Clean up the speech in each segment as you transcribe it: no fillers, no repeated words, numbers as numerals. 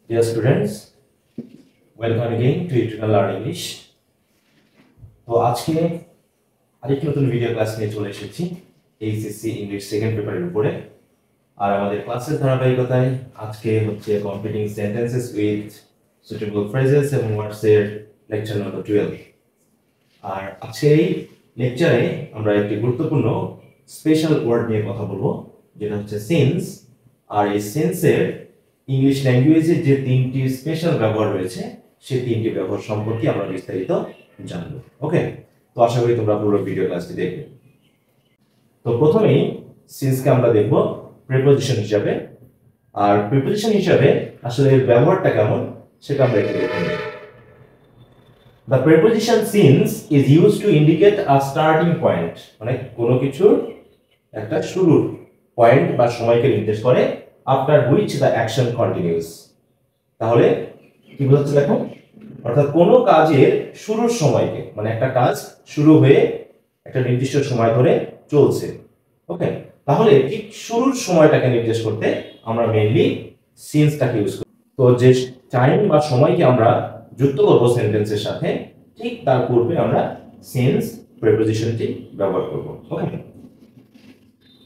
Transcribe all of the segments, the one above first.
Dear students, welcome again to Eternal Learn English. তো আজকে আরেকটি নতুন ভিডিও ক্লাস নিয়ে চলে এসেছি এইচএসসি ইংলিশ সেকেন্ড পেপারের উপরে। আর আমাদের ক্লাসের ধারাবাহিকতায় আজকে হচ্ছে completing sentences with suitable phrases এবং ওয়ার্ডস এর লেকচার নম্বর 12। আর আজকে এই লেকচারে আমরা একটি গুরুত্বপূর্ণ স্পেশাল ওয়ার্ড নিয়ে কথা বলবো, যেটা হচ্ছে সিন্স। আর এই সিন্সের ইংলিশ ল্যাঙ্গুয়েজে যে তিনটি স্পেশাল ব্যবহার রয়েছে সেই তিনটি ব্যবহার সম্পর্কে আমরা বিস্তারিত জানবো। ওকে, তো আশা করি তোমরা পুরো ভিডিও ক্লাসটি দেখবে। তো প্রথমেই সিন্সকে আমরা দেখব প্রিপোজিশন হিসাবে। আর প্রিপোজিশন হিসাবে আসলে এর ব্যবহারটা কেমন সেটা আমরা একটু দেখে নিই। The preposition since is used to indicate a starting point, মানে কোনো কিছুর একটা শুরুর পয়েন্ট বা সময়কে নির্দেশ করে, after which the action continues। তাহলে কি বোঝাচ্ছে দেখো, অর্থাৎ কোনো কাজের শুরুর সময়কে, মানে একটা কাজ শুরু হয়ে একটা নির্দিষ্ট সময় ধরে চলছে। ওকে, তাহলে ঠিক শুরুর সময়টাকে নির্দেশ করতে আমরা মেইনলি সিন্সটাকে ইউজ করি। তো যে টাইম বা সময়কে আমরা যুক্ত করব সেন্টেন্সের সাথে, ঠিক তার পূর্বে আমরা সিন্স প্রিপোজিশনটি ব্যবহার করব। ওকে,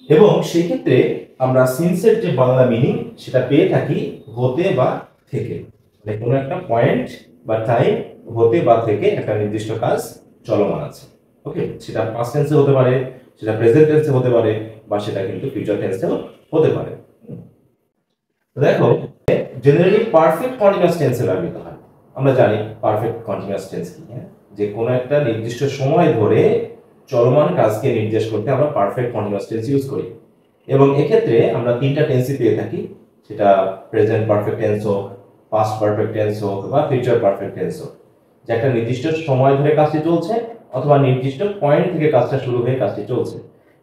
এবং সেই ক্ষেত্রে আমরা সিন্সের যে বাংলা মিনিং সেটা পেয়ে থাকি হতে বা থেকে, মানে কোনো একটা পয়েন্ট বা টাইম হতে বা থেকে একটা নির্দিষ্ট কাজ চলমান আছে। ওকে, সেটা পাস্ট টেন্সে হতে পারে, সেটা প্রেজেন্ট টেন্সে হতে পারে, বা সেটা কিন্তু ফিউচার টেন্সেও হতে পারে। দেখো, জেনারেলি পারফেক্ট কন্টিনিউয়াস টেন্সে ব্যবহৃত হয়। আমরা জানি পারফেক্ট কন্টিনিউয়াস টেন্স কি, যে কোনো একটা নির্দিষ্ট সময় ধরে চলমান কাজকে নির্দেশ করতে আমরা পারফেক্ট কন্টিনিউয়াস টেন্স ইউজ করি। এবং এক্ষেত্রে আমরা তিনটা টেন্সই পেয়ে থাকি, সেটা প্রেজেন্ট পারফেক্ট টেন্স হোক, পাস্ট পারফেক্ট টেন্স হোক বা ফিউচার পারফেক্ট টেন্স হোক, যে একটা নির্দিষ্ট সময় ধরে কাজটি চলছে অথবা নির্দিষ্ট পয়েন্ট থেকে কাজটা শুরু হয়ে কাজটি চলছে।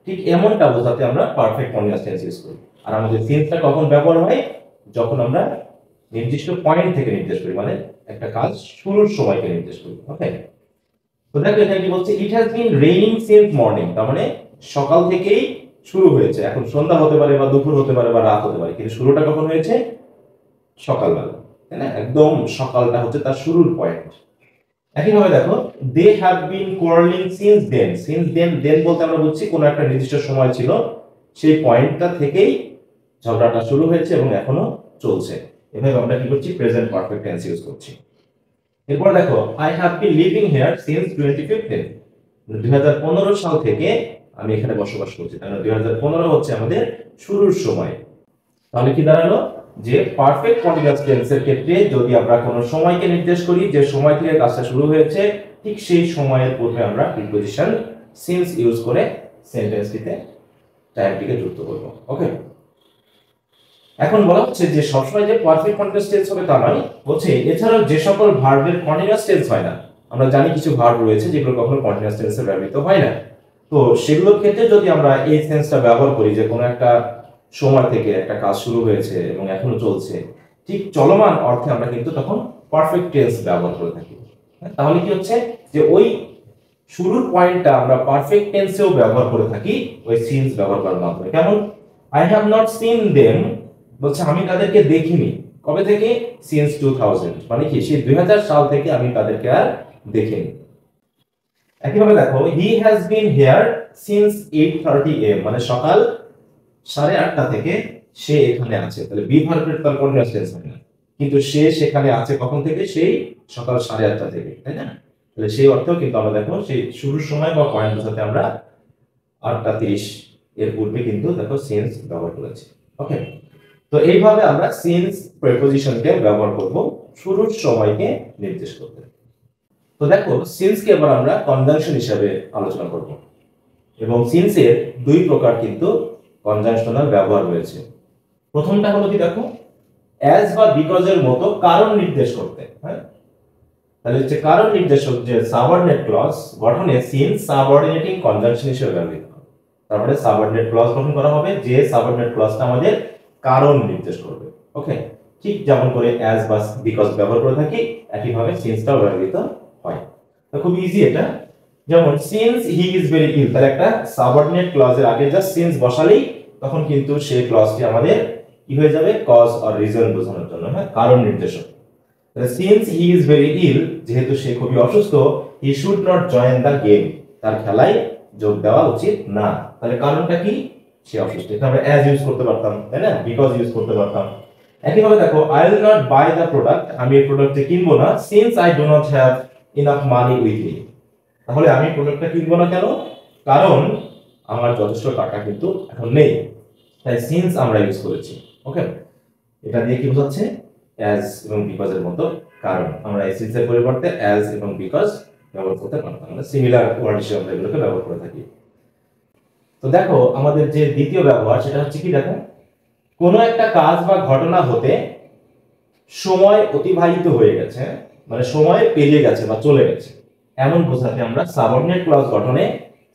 ঠিক এমনটা বোঝাতে আমরা পারফেক্ট কন্টিনিউয়াস টেন্স ইউজ করি। আর আমাদের সিন্সটা কখন ব্যবহার হয়? যখন আমরা নির্দিষ্ট পয়েন্ট থেকে নির্দেশ করি, মানে একটা কাজ শুরুর সময়কে নির্দেশ করি। ওকে, তো দেখো এখানে কি বলছে, it has been raining since morning, তার মানে সকাল থেকেই শুরু হয়েছে। এখন সন্ধ্যা হতে পারে বা দুপুর হতে পারে বা রাত হতে পারে, কিন্তু শুরুটা কখন হয়েছে? সকালবেলা, তাই না? একদম সকালটা হচ্ছে তার শুরুর পয়েন্ট। একইভাবে দেখো, they have been quarrelling since then. Since then, then বলতে আমরা বুঝছি কোনো একটা নির্দিষ্ট সময় ছিল, সেই পয়েন্টটা থেকেই ঝগড়াটা শুরু হয়েছে এবং এখনো চলছে। এভাবে আমরা কি করছি? প্রেজেন্ট পারফেক্ট টেন্স ইউজ করছি। এরপর দেখো, I have been living here since 2015। 2015 সাল থেকে আমি এখানে বসবাস করছি, কারণ 2015 হচ্ছে আমাদের শুরুর সময়। তাহলে কি দাঁড়ালো, যে পারফেক্ট কন্টিনিউয়াস টেন্সের ক্ষেত্রে যদি আমরা কোনো সময়কে নির্দেশ করি, যে সময় থেকে কাজটা শুরু হয়েছে, ঠিক সেই সময়ের পূর্বে আমরা প্রিপোজিশন সিন্স ইউজ করে সেন্টেন্সটিতে টাইমটিকে যুক্ত করব। ওকে, এখন বলা হচ্ছে যে সবসময় যে পারফেক্ট কন্টিনিউয়াস টেন্স হবে তা নয়, বলছে এছাড়াও যে সকল ভার্বের কন্টিনিউয়াস টেন্স হয় না, আমরা জানি কিছু ভার্ব রয়েছে যেগুলো কখনো কন্টিনিউয়াস টেন্সে ব্যবহৃত হয় না, তো সেগুলোর ক্ষেত্রে যদি আমরা এই সেন্সটা ব্যবহার করি, যে কোনো একটা সময় থেকে একটা কাজ শুরু হয়েছে এবং এখনো চলছে, ঠিক চলমান অর্থে আমরা কিন্তু তখন পারফেক্ট টেন্স ব্যবহার করে থাকি। তাহলে কি হচ্ছে, যে ওই শুরুর পয়েন্টটা আমরা পারফেক্ট টেন্সেও ব্যবহার করে থাকি ওই সিন্স ব্যবহার করার মাধ্যমে। কেমন? I have not seen them, বলছে আমি তাদেরকে দেখিনি। কবে থেকে? সিন্স 2000, মানে কি সেই 2000 সাল থেকে আমি তাদেরকে আর দেখিনি। একইভাবে দেখো, he has been here since 8:30 AM, মানে সকাল 8:30 থেকে সে এখানে আছে। তাহলে বি ভার্বের তার কন্টিনিউয়াস টেন্স হয় না, কিন্তু সে সেখানে আছে কখন থেকে? সেই সকাল 8:30 থেকে, তাই না? তাহলে সেই অর্থেও কিন্তু আমরা দেখো সেই শুরুর সময় বা পয়েন্ট বোঝাতে আমরা 8:30 এর পূর্বে কিন্তু দেখো সিন্স ব্যবহার করেছি। ওকে, তো এইভাবে আমরা সিন্স প্রিপোজিশনকে ব্যবহার করব শুরুর সময়কে নির্দেশ করতে। তো দেখো, সিন্সকে এবার আমরা কনজাংশন হিসেবে আলোচনা করব, এবং সিন্সের দুই প্রকার কিন্তু কনজাংশনাল ব্যবহার রয়েছে। প্রথমটা হলো কি দেখো, অ্যাজ বা বিকজ এর মতো কারণ নির্দেশ করতে। হ্যাঁ, তাহলে হচ্ছে কারণ নির্দেশক যে সাবঅর্ডিনেট ক্লজ গঠনে সিন্স সাবঅর্ডিনেটিং কনজাংশন হিসেবে ব্যবহৃত হয়। তারপরে সাবঅর্ডিনেট ক্লজ গঠন করা হবে যে সাবঅর্ডিনেট ক্লজটা আমাদের কারণ নির্দেশ করবে। ওকে, ঠিক যেমন করে অ্যাজ বা বিকজ ব্যবহার করে থাকি, একইভাবে সিন্সটাও ব্যবহৃত হয়। তো খুব ইজি এটা। যেমন since he is very ill, তাহলে একটা সাবঅর্ডিনেট ক্লজের আগে জাস্ট সিন্স বসালেই তখন কিন্তু সেই ক্লজটি আমাদের কি হয়ে যাবে কজ অর রিজন বোঝানোর জন্য, হ্যাঁ, কারণ নির্দেশক। তাহলে since he is very ill, যেহেতু সে খুবই অসুস্থ, he should not join the game, তার খেলায় যোগ দেওয়া উচিত না। তাহলে কারণটা কি, সে অসুস্থ, এটা আমরা অ্যাজ ইউজ করতে পারতাম, তাই না, বিকজ ইউজ করতে পারতাম। একইভাবে দেখো I will not buy the product, আমি এই প্রোডাক্টটা কিনবো না, since I do not have enough money with me. তাহলে আমি প্রোডাক্টটা কিনবো না কেন, কারণ আমার যথেষ্ট টাকা কিন্তু এখন নেই, তাই সিন্স আমরা ইউজ করেছি। ওকে, এটা দিয়ে কি বোঝাচ্ছে, অ্যাজ এবং বিকজ এর মতো কারণ, আমরা এই সিন্স এর পরিবর্তে অ্যাজ এবং বিকজ ব্যবহার করতে পারতাম, আমরা সিমিলার ওয়ার্ড হিসেবে আমরা এগুলোকে ব্যবহার করে থাকি। তো দেখো আমাদের যে দ্বিতীয় ব্যবহার সেটা হচ্ছে কি, দেখো কোনো একটা কাজ বা ঘটনা হতে সময় অতিবাহিত হয়ে গেছে, মানে সময় পেরিয়ে গেছে বা চলে গেছে, এমন বোঝাতে আমরা সাবঅর্ডিনেট ক্লজ গঠনে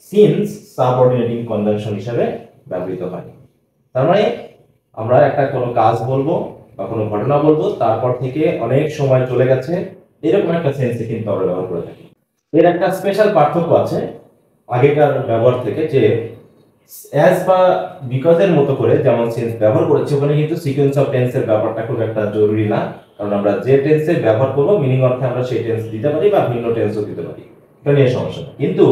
সিন্স সাবঅর্ডিনেটিং কনজাংশন হিসেবে ব্যবহৃত হয়। তার মানে আমরা একটা কোনো কাজ বলবো বা কোনো ঘটনা বলবো, তারপর থেকে অনেক সময় চলে গেছে, এরকম একটা সেন্সে কিন্তু আমরা ব্যবহার করে থাকি। এর একটা স্পেশাল পার্থক্য আছে আগেকার ব্যবহার থেকে, যে অ্যাজ বা বিকজ এর মতো করে যেমন সেন্স ব্যবহার করেছে, ওখানে কিন্তু সিকোয়েন্স অফ টেন্সের ব্যাপারটা খুব একটা জরুরি না, কারণ আমরা যে টেন্সে ব্যবহার করব মিনিং অর্থে আমরা সেই টেন্স দিতে পারি বা ভিন্ন টেন্সও দিতে পারি, এটা নিয়ে সমস্যা না। কিন্তু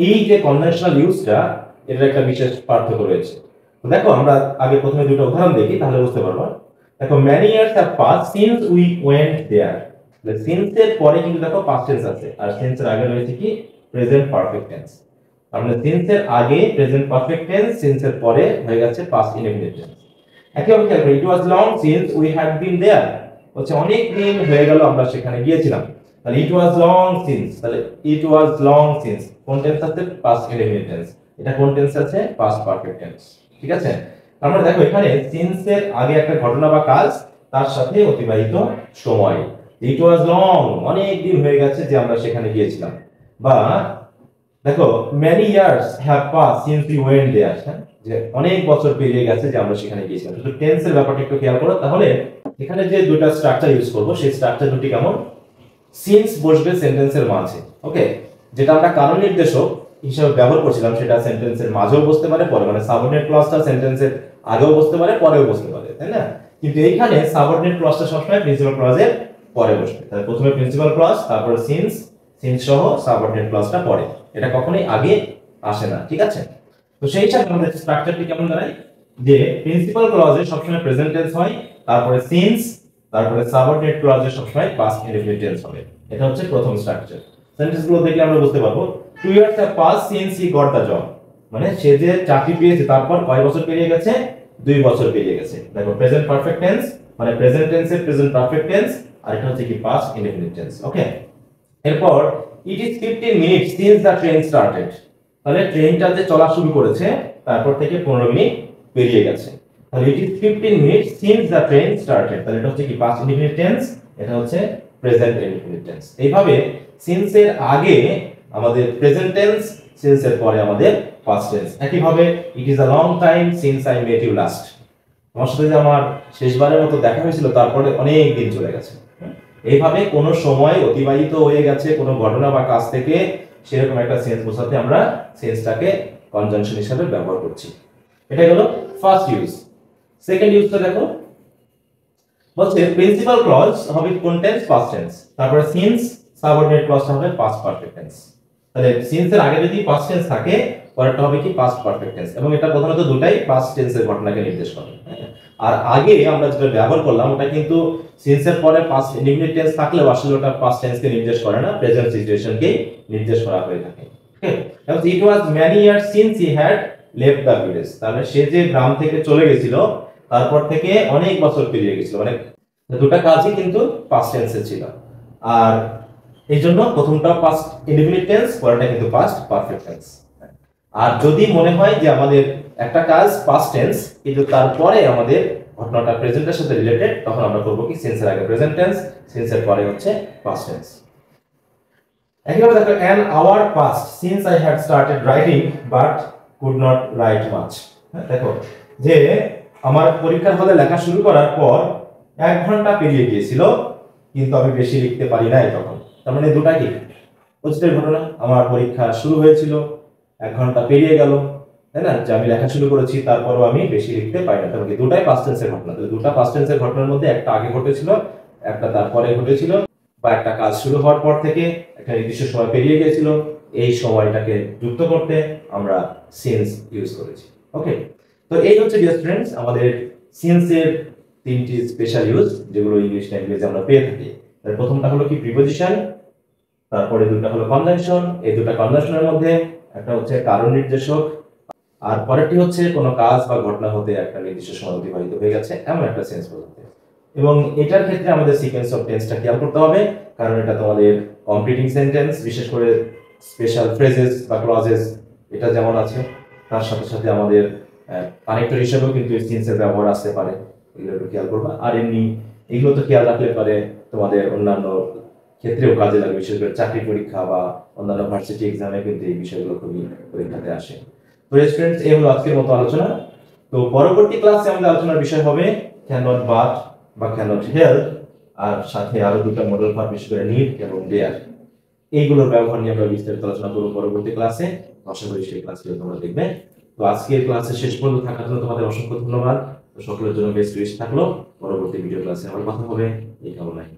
এই যে কনভেনশনাল ইউজটা, এর একটা বিশেষ পার্থক্য রয়েছে। তো দেখো আমরা আগে প্রথমে দুটো উদাহরণ দেখি, তাহলে বুঝতে পারবো। দেখো many years have passed since we went there, তাহলে since এর পরে কিন্তু দেখো past tense আছে, আর since এর আগে রয়েছে কি প্রেজেন্ট পারফেক্ট টেন্স। আমরা since এর আগে প্রেজেন্ট পারফেক্ট টেন্স, since এর পরে হয়ে গেছে past indefinite tense। একইভাবে খেয়াল করি, it was long since we had been there, হচ্ছে অনেক দিন হয়ে গেল আমরা সেখানে গিয়েছিলাম, তাহলে it was long since, তাহলে it was long since কোন টেন্স আছে, past indefinite tense, এটা কোন টেন্স আছে, past perfect tense। ঠিক আছে, আমরা দেখো এখানে since এর আগে একটা ঘটনা বা কাজ, তার সাথে অতিবাহিত সময়, it was long অনেক দিন হয়ে গেছে যে আমরা সেখানে গিয়েছিলাম, বা দেখো many years have passed since we went there, যে অনেক বছর পেরিয়ে গেছে যে আমরা সেখানে গিয়েছিলাম। শুধু টেন্সের ব্যাপারটা একটু খেয়াল করো, তাহলে এখানে যে দুটো স্ট্রাকচার ইউজ করব সেই স্ট্রাকচার দুটি কেমন, সিন্স বসবে সেন্টেন্সের মাঝে, ওকে, যেটা আমরা কারণ নির্দেশক হিসেবে ব্যবহার করছিলাম সেটা সেন্টেন্সের মাঝেও বসতে পারে, পরে মানে সাবঅর্ডিনেট ক্লজটা সেন্টেন্সের আগেও বসতে পারে, পরেও বসতে পারে, তাই না, কিন্তু এইখানে সাবঅর্ডিনেট ক্লজটা সবসময় প্রিন্সিপাল ক্লজের পরে বসবে, তাহলে প্রথমে প্রিন্সিপাল ক্লজ, তারপরে সিন্স, সিন্স সহ সাবঅর্ডিনেট ক্লজটা পরে, এটা কখনোই আগে আসে না। ঠিক আছে, তো সেই হিসাবে আমাদের স্ট্রাকচারটি কেমন দাঁড়ায়, যে প্রিন্সিপাল ক্লজে সবসময় প্রেজেন্ট টেন্স হয়, তারপরে সিন্স, তারপরে সাবঅর্ডিনেট ক্লজে সবসময় পাস্ট ইনডেফিনিট টেন্স হবে। এটা হচ্ছে প্রথম স্ট্রাকচার। সেন্টেন্সগুলো দেখলে আমরা বুঝতে পারবো 2 years have passed since he got the job, মানে সে যে চাকরি পেয়েছে তারপর কয় বছর পেরিয়ে গেছে, 2 বছর পেরিয়ে গেছে। দেখো প্রেজেন্ট পারফেক্ট টেন্স মানে প্রেজেন্ট টেন্সের প্রেজেন্ট পারফেক্ট টেন্স, আর এটা হচ্ছে কি পাস্ট ইনডেফিনিট টেন্স। ওকে, এরপর it is 15 minutes since the train started, তাহলে ট্রেনটা যে চলা শুরু করেছে তারপর থেকে 15 মিনিট পেরিয়ে গেছে, তাহলে it is 15 minutes since the train started, তাহলে এটা হচ্ছে কি পাস্ট ইনডেফিনিট টেন্স, এটা হচ্ছে প্রেজেন্ট ইনডেফিনিট টেন্স। এইভাবে সিন্স এর আগে আমাদের প্রেজেন্ট টেন্স, সিন্স এর পরে আমাদের পাস্ট টেন্স। একইভাবে it is a long time since I met you last, তোমার সাথে যে আমার শেষবারের মতো দেখা হয়েছিল তারপরে অনেক দিন চলে গেছে। এইভাবে কোনো সময় অতিবাহিত হয়ে গেছে কোনো ঘটনা বা কাজ থেকে, সেরকম একটা সেন্স বোঝাতে আমরা সেন্সটাকে কনজাংশন হিসেবে ব্যবহার করছি। এটা হলো ফার্স্ট ইউজ। সেকেন্ড ইউজটা দেখো, বলছে প্রিন্সিপাল ক্লজ হবে কোন টেন্স, পাস্ট টেন্স, তারপরে সিন্স সাবঅর্ডিনেট ক্লজটা হবে পাস্ট পারফেক্ট টেন্স। তাহলে সিন্স এর আগে যদি পাস্ট টেন্স থাকে, পরেরটা হবে কি পাস্ট পারফেক্ট টেন্স, এবং এটা প্রধানত দুটাই পাস্ট টেন্সের ঘটনাকে নির্দেশ করে। আর আগে আমরা যেটা ব্যবহার করলাম ওটা কিন্তু সিন্স এর পরে পাস্ট ইনডেফিনিট টেন্স থাকলে আসলে ওটা পাস্ট টেন্সকে নির্দেশ করে না, প্রেজেন্ট সিচুয়েশনকে নির্দেশ করা হয়ে থাকে। ওকে, এবং ইট ওয়াজ many years since he had left the village, তাহলে সে যে গ্রাম থেকে চলে গেছিল তারপর থেকে অনেক বছর পেরিয়ে গেছিল, মানে দুটো কাজই কিন্তু পাস্ট টেন্সে ছিল। আর এইজন্য প্রথমটা পাস্ট ইনডেফিনিট টেন্স, পরেরটা কিন্তু পাস্ট পারফেক্ট টেন্স। আর যদি মনে হয় যে আমাদের একটা কাজ পাস্ট টেন্স কিন্তু তারপরে আমাদের ঘটনাটা প্রেজেন্টের সাথে রিলেটেড, তখন আমরা করব কি সিন্সের আগে প্রেজেন্ট টেন্স, সিন্সের পরে হচ্ছে পাস্ট টেন্স। একইভাবে দেখো an hour passed since I had started writing but could not write much, দেখো যে আমার পরীক্ষার হলে লেখা শুরু করার পর 1 ঘন্টা পেরিয়ে গিয়েছিল কিন্তু আমি বেশি লিখতে পারি নাই তখন। তার মানে দুটা কি পজিটিভ ঘটনা, আমার পরীক্ষা শুরু হয়েছিল 1 ঘন্টা পেরিয়ে গেল, তাই না, যে আমি লেখা শুরু করেছি তারপরও আমি বেশি লিখতে পারি না, কারণ কি দুটাই পাস্ট টেন্সের ঘটনা। তাহলে দুটা পাস্ট টেন্সের ঘটনার মধ্যে একটা আগে ঘটেছিল, একটা তারপরে ঘটেছিল, বা একটা কাজ শুরু হওয়ার পর থেকে একটা নির্দিষ্ট সময় পেরিয়ে গিয়েছিল, এই সময়টাকে যুক্ত করতে আমরা সিন্স ইউজ করেছি। ওকে, তো এই হচ্ছে ডিয়ার স্টুডেন্টস আমাদের সিন্সের তিনটি স্পেশাল ইউজ যেগুলো ইংলিশ ল্যাঙ্গুয়েজে আমরা পেয়ে থাকি। তার প্রথমটা হলো কি প্রিপোজিশন, তারপরে দুটো হলো কনজাংশন। এই দুটো কনজাংশনের মধ্যে একটা হচ্ছে কারণ নির্দেশক, আর পরেরটি হচ্ছে কোনো কাজ বা ঘটনা হতে একটা নির্দিষ্ট সময় অতিবাহিত হয়ে গেছে এমন একটা সেন্স বোঝাতে। এবং এটার ক্ষেত্রে আমাদের সিকোয়েন্স অফ টেন্সটা খেয়াল করতে হবে, কারণ এটা তোমাদের কমপ্লিটিং সেন্টেন্স, বিশেষ করে স্পেশাল ফ্রেজেস বা ক্লজেস এটা যেমন আছে, তার সাথে সাথে আমাদের কানেক্টর হিসেবেও কিন্তু এই সেন্সের ব্যবহার আসতে পারে, এগুলো একটু খেয়াল করবা। আর এমনি এগুলো তো খেয়াল রাখলে পারে তোমাদের অন্যান্য ক্ষেত্রেও কাজে লাগে, বিশেষ করে চাকরি পরীক্ষা বা অন্যান্য ভার্সিটি এক্সামে কিন্তু এই বিষয়গুলো খুবই পরীক্ষাতে আসে। তো স্টুডেন্টস এই হলো আজকের মতো আলোচনা। তো পরবর্তী ক্লাসে আমাদের আলোচনার বিষয় হবে ক্যান নট বাট বা ক্যান নট হেল্প, আর সাথে আরো দুটো মডেল ভার্ব বিশেষ করে নিড এবং ডেয়ার, এইগুলোর ব্যবহার নিয়ে আমরা বিস্তারিত আলোচনা করব পরবর্তী ক্লাসে। আশা করি সেই ক্লাসটি তোমরা দেখবে। তো আজকের ক্লাসে শেষ পর্যন্ত থাকার জন্য তোমাদের অসংখ্য ধন্যবাদ। তো সকলের জন্য বেস্ট উইশ থাকলো। পরবর্তী ভিডিও ক্লাসে আবার কথা হবে এই কামনায়।